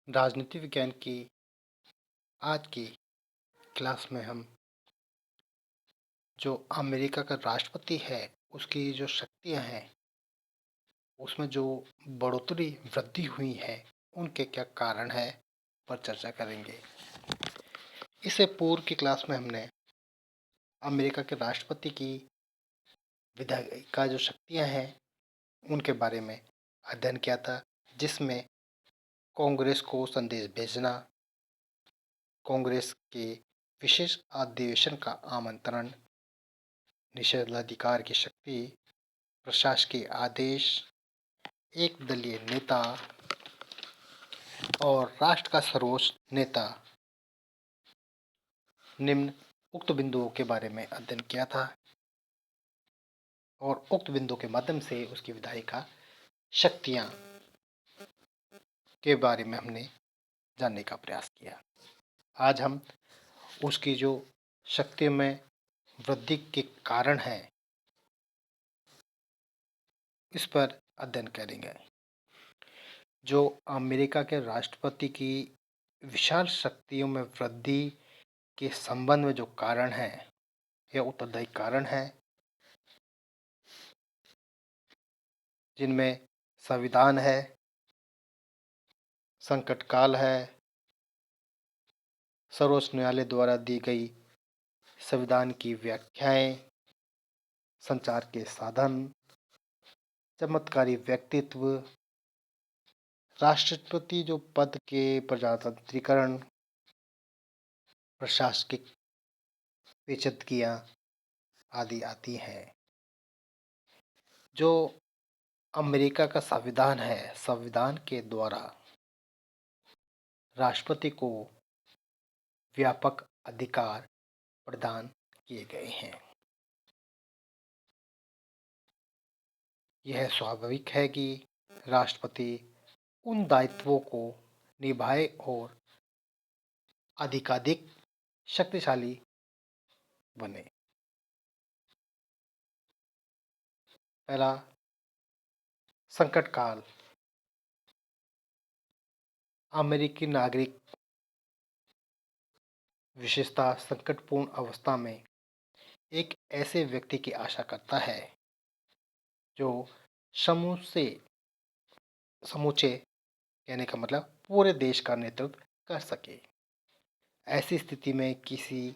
राजनीति विज्ञान की आज की क्लास में हम जो अमेरिका का राष्ट्रपति है उसकी जो शक्तियां हैं उसमें जो बढ़ोतरी वृद्धि हुई है उनके क्या कारण है पर चर्चा करेंगे। इससे पूर्व की क्लास में हमने अमेरिका के राष्ट्रपति की विधायक का जो शक्तियां हैं उनके बारे में अध्ययन किया था, जिसमें कांग्रेस को संदेश भेजना, कांग्रेस के विशेष अधिवेशन का आमंत्रण, निषेधाधिकार की शक्ति, प्रशासकीय आदेश, एक दलीय नेता और राष्ट्र का सर्वोच्च नेता निम्न उक्त बिंदुओं के बारे में अध्ययन किया था और उक्त बिंदु के माध्यम से उसकी विधायिका शक्तियां के बारे में हमने जानने का प्रयास किया। आज हम उसकी जो शक्ति में वृद्धि के कारण है इस पर अध्ययन करेंगे। जो अमेरिका के राष्ट्रपति की विशाल शक्तियों में वृद्धि के संबंध में जो कारण है या उत्तरदायी कारण है, जिनमें संविधान है, संकट काल है, सर्वोच्च न्यायालय द्वारा दी गई संविधान की व्याख्याएं, संचार के साधन, चमत्कारी व्यक्तित्व, राष्ट्रपति जो पद के प्रजातंत्रीकरण, प्रशासनिक पेचीदगियां आदि आती हैं। जो अमेरिका का संविधान है, संविधान के द्वारा राष्ट्रपति को व्यापक अधिकार प्रदान किए गए हैं। यह स्वाभाविक है कि राष्ट्रपति उन दायित्वों को निभाए और अधिकाधिक शक्तिशाली बने। पहला, संकट काल। अमेरिकी नागरिक विशेषता संकटपूर्ण अवस्था में एक ऐसे व्यक्ति की आशा करता है जो समूचे कहने का मतलब पूरे देश का नेतृत्व कर सके। ऐसी स्थिति में किसी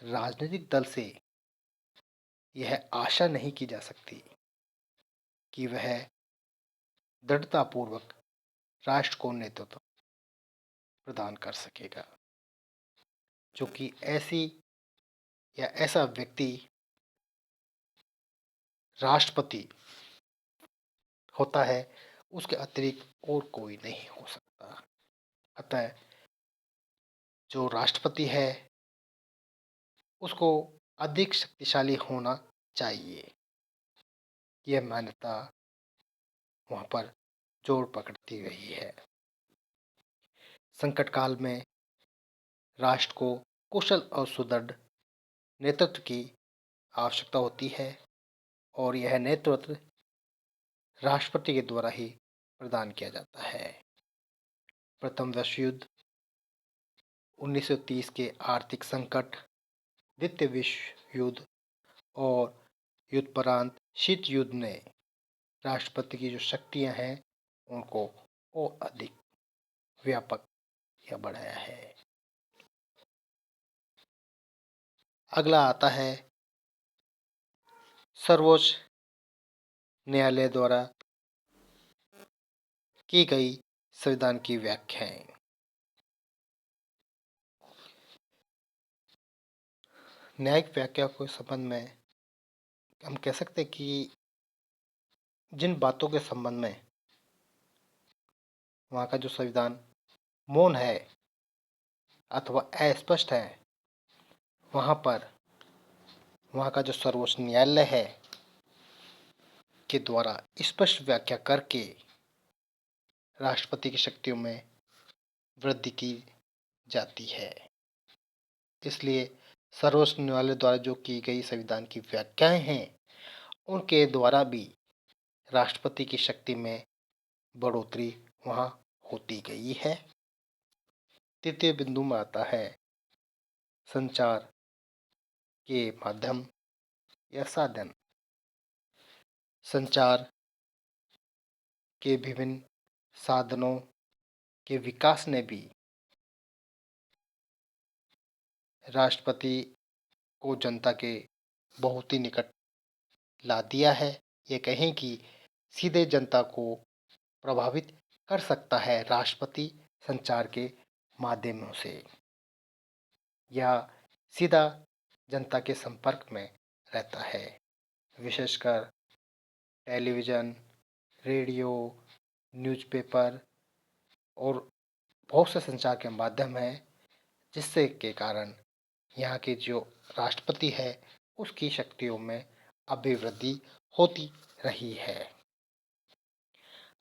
राजनीतिक दल से यह आशा नहीं की जा सकती कि वह दृढ़तापूर्वक राष्ट्र को नेतृत्व प्रदान कर सकेगा, जो कि ऐसा व्यक्ति राष्ट्रपति होता है, उसके अतिरिक्त और कोई नहीं हो सकता। अतः जो राष्ट्रपति है उसको अधिक शक्तिशाली होना चाहिए। यह मान्यता वहाँ पर जोर पकड़ती रही है। संकट काल में राष्ट्र को कुशल और सुदृढ़ नेतृत्व की आवश्यकता होती है और यह नेतृत्व राष्ट्रपति के द्वारा ही प्रदान किया जाता है। प्रथम विश्व युद्ध, 1930 के आर्थिक संकट, द्वितीय विश्व युद्ध और युद्धोपरांत शीत युद्ध ने राष्ट्रपति की जो शक्तियां हैं उनको और अधिक व्यापक या बढ़ाया है। अगला आता है सर्वोच्च न्यायालय द्वारा की गई संविधान की व्याख्याएं। न्यायिक व्याख्या के संबंध में हम कह सकते हैं कि जिन बातों के संबंध में वहाँ का जो संविधान मौन है अथवा अस्पष्ट है, वहाँ पर वहाँ का जो सर्वोच्च न्यायालय है के द्वारा स्पष्ट व्याख्या करके राष्ट्रपति की शक्तियों में वृद्धि की जाती है। इसलिए सर्वोच्च न्यायालय द्वारा जो की गई संविधान की व्याख्याएं हैं उनके द्वारा भी राष्ट्रपति की शक्ति में बढ़ोतरी वहाँ होती गई है। तृतीय बिंदु में आता है संचार के माध्यम या साधन। संचार के विभिन्न साधनों के विकास ने भी राष्ट्रपति को जनता के बहुत ही निकट ला दिया है। ये कहें कि सीधे जनता को प्रभावित कर सकता है राष्ट्रपति संचार के माध्यमों से, या सीधा जनता के संपर्क में रहता है। विशेषकर टेलीविज़न, रेडियो, न्यूज़पेपर और बहुत से संचार के माध्यम हैं, जिससे के कारण यहाँ के जो राष्ट्रपति है उसकी शक्तियों में अभिवृद्धि होती रही है।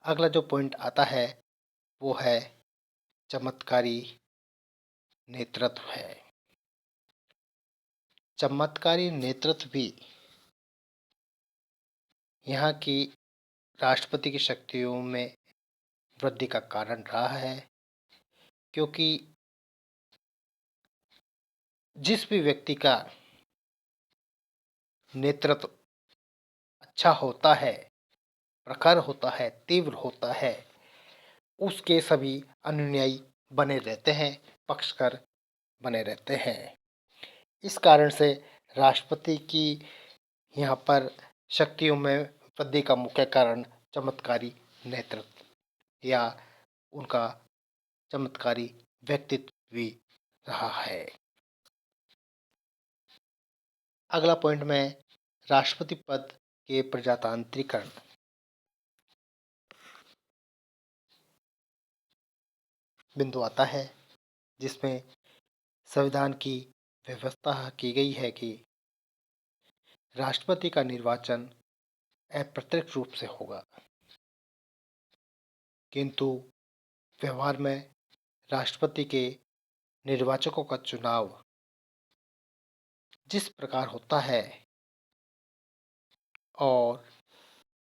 अगला जो पॉइंट आता है वो है चमत्कारी नेतृत्व है। चमत्कारी नेतृत्व भी यहाँ की राष्ट्रपति की शक्तियों में वृद्धि का कारण रहा है, क्योंकि जिस भी व्यक्ति का नेतृत्व अच्छा होता है, प्रखर होता है, तीव्र होता है, उसके सभी अनुयायी बने रहते हैं, पक्षकर बने रहते हैं। इस कारण से राष्ट्रपति की यहाँ पर शक्तियों में वृद्धि का मुख्य कारण चमत्कारी नेतृत्व या उनका चमत्कारी व्यक्तित्व भी रहा है। अगला पॉइंट में राष्ट्रपति पद के प्रजातांत्रिकरण। बिंदु आता है जिसमें संविधान की व्यवस्था की गई है कि राष्ट्रपति का निर्वाचन अप्रत्यक्ष रूप से होगा, किंतु व्यवहार में राष्ट्रपति के निर्वाचकों का चुनाव जिस प्रकार होता है और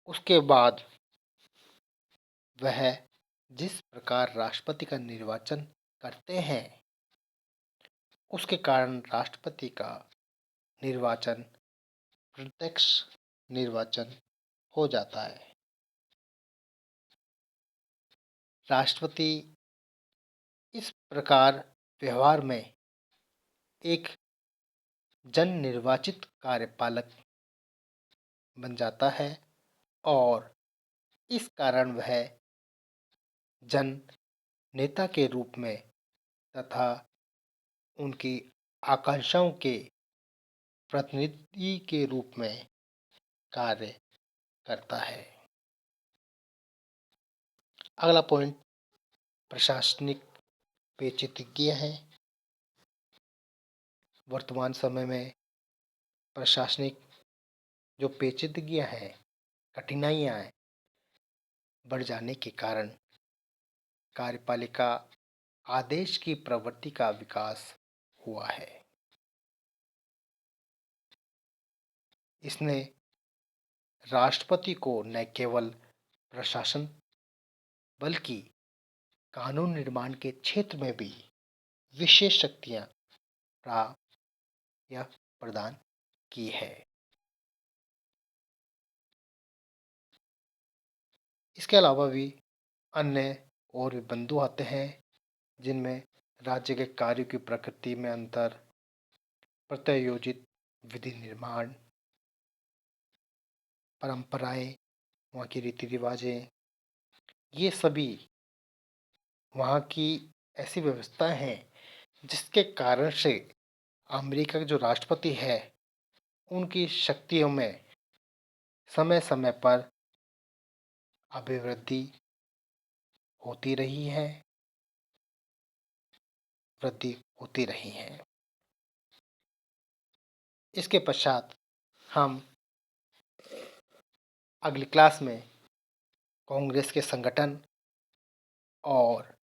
उसके बाद वह जिस प्रकार राष्ट्रपति का निर्वाचन करते हैं, उसके कारण राष्ट्रपति का निर्वाचन प्रत्यक्ष निर्वाचन हो जाता है। राष्ट्रपति इस प्रकार व्यवहार में एक जन निर्वाचित कार्यपालक बन जाता है और इस कारण वह जन नेता के रूप में तथा उनकी आकांक्षाओं के प्रतिनिधि के रूप में कार्य करता है। अगला पॉइंट प्रशासनिक पेचीदगियां है। वर्तमान समय में प्रशासनिक जो पेचीदगियां हैं, कठिनाइयां हैं, बढ़ जाने के कारण कार्यपालिका आदेश की प्रवृत्ति का विकास हुआ है। इसने राष्ट्रपति को न केवल प्रशासन बल्कि कानून निर्माण के क्षेत्र में भी विशेष शक्तियां प्राप्त या प्रदान की है। इसके अलावा भी अन्य और भी बिंदु आते हैं जिनमें राज्य के कार्यों की प्रकृति में अंतर, प्रत्यायोजित विधि निर्माण, परंपराएं, वहाँ की रीति रिवाजें, ये सभी वहाँ की ऐसी व्यवस्थाएं हैं जिसके कारण से अमेरिका के जो राष्ट्रपति है उनकी शक्तियों में समय समय पर अभिवृद्धि होती रही है, वृद्धि होती रही है। इसके पश्चात हम अगली क्लास में कांग्रेस के संगठन और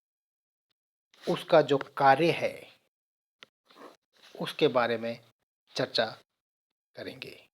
उसका जो कार्य है उसके बारे में चर्चा करेंगे।